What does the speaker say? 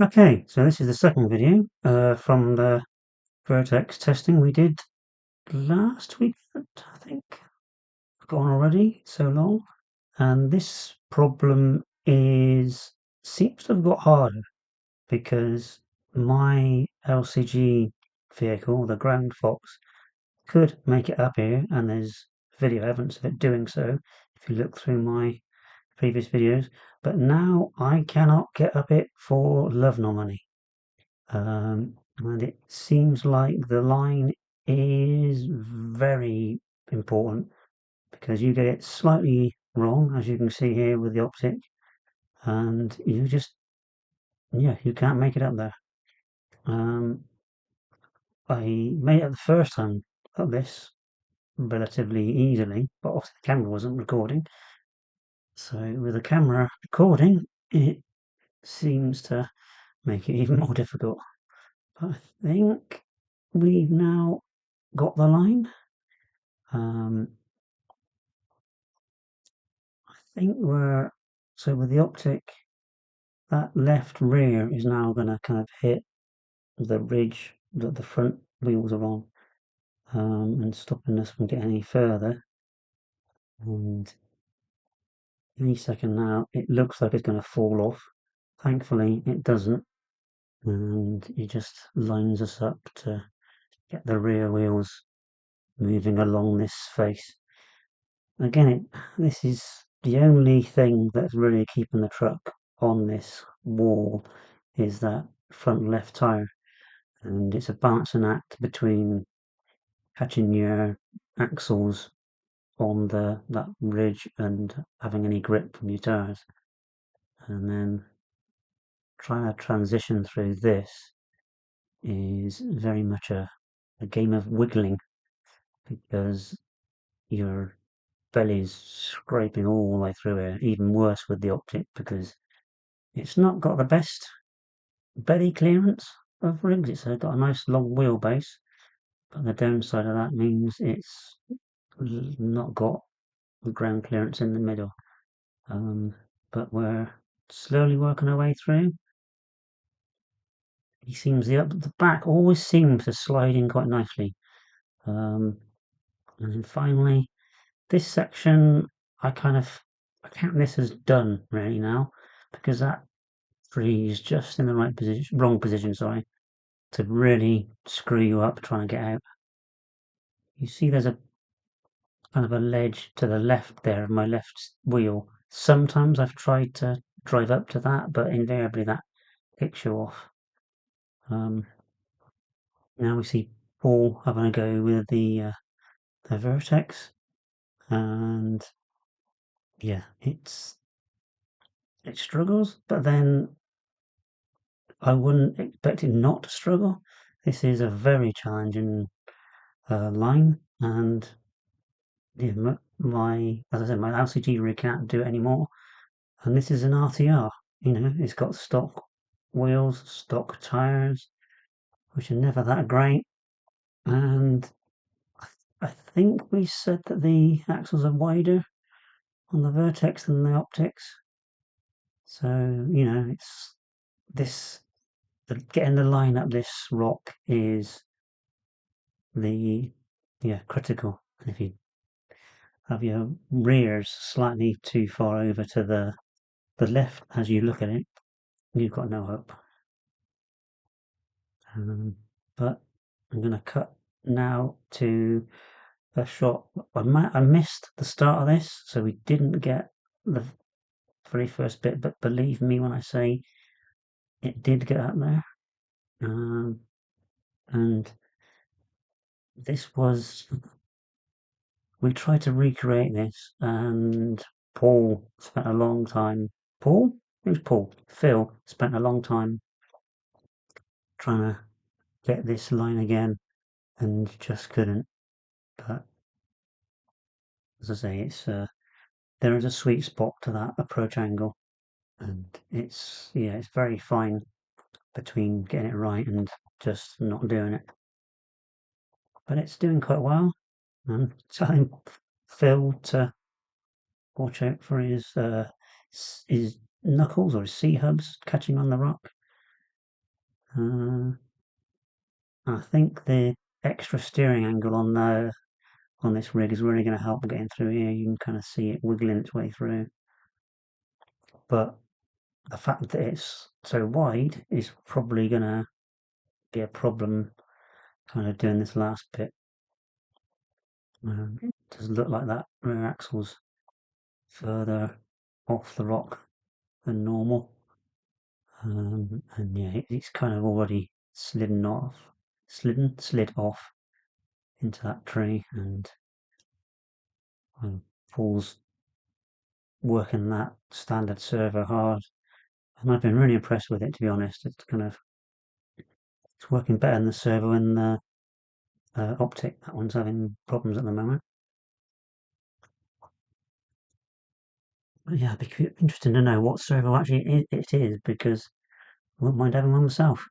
Okay, so this is the second video from the Vertex testing we did last week, I think. Gone already, so long. And this problem seems to have got harder because my LCG vehicle, the Ground Fox, could make it up here, and there's video evidence of it doing so if you look through my previous videos. But now I cannot get up it for love nor money. And it seems like the line is very important because you get it slightly wrong, as you can see here with the optic, and you can't make it up there. I made it the first time of this relatively easily, but obviously the camera wasn't recording. So with the camera recording, it seems to make it even more difficult. But I think we've now got the line. I think so with the optic, that left rear is now going to kind of hit the ridge that the front wheels are on, and stopping us from getting any further. And any second now, it looks like it's going to fall off. Thankfully, it doesn't, and it just lines us up to get the rear wheels moving along this face. Again, this is the only thing that's really keeping the truck on this wall is that front left tire, and it's a balancing act between catching your axles on that ridge and having any grip from your tires, and then trying to transition through this is very much a game of wiggling because your belly's scraping all the way through it. Even worse with the optic because it's not got the best belly clearance of rigs. It's got a nice long wheelbase, but the downside of that means it's not got the ground clearance in the middle. But we're slowly working our way through. The back always seems to slide in quite nicely. And then finally, this section, I count this as done really now because that tree is just in the wrong position, sorry, to really screw you up trying to get out. You see there's a kind of a ledge to the left there of my left wheel. Sometimes I've tried to drive up to that, but invariably that kicks you off. Now we see Paul having a go with the Vertex, and yeah, it struggles, but then I wouldn't expect it not to struggle. This is a very challenging line, and yeah, as I said, my LCG rig can't do it anymore, and this is an RTR. It's got stock wheels, stock tires, which are never that great, and I think we said that the axles are wider on the Vertex than the optics. So, it's this getting the line up this rock is the critical. If you have your rears slightly too far over to the left as you look at it, you've got no hope. But I'm going to cut now to a shot. I missed the start of this, so we didn't get the very first bit, but believe me when I say it did get up there. And this was, we tried to recreate this, and Paul spent a long time. Paul? It was Paul. Phil spent a long time trying to get this line again and just couldn't. But as I say, there is a sweet spot to that approach angle, and it's very fine between getting it right and just not doing it. But it's doing quite well. I'm telling Phil to watch out for his knuckles or his C hubs catching on the rock. I think the extra steering angle on this rig is really going to help getting through here. You can kind of see it wiggling its way through, but the fact that it's so wide is probably going to be a problem kind of doing this last bit. It does look like that rear axle's further off the rock than normal. And yeah, it's kind of already slid off into that tree, and Paul's working that standard servo hard, and I've been really impressed with it, to be honest. It's working better than the servo in the optic. That one's having problems at the moment. But yeah, it'd be interesting to know what servo actually it is, because I wouldn't mind having one myself.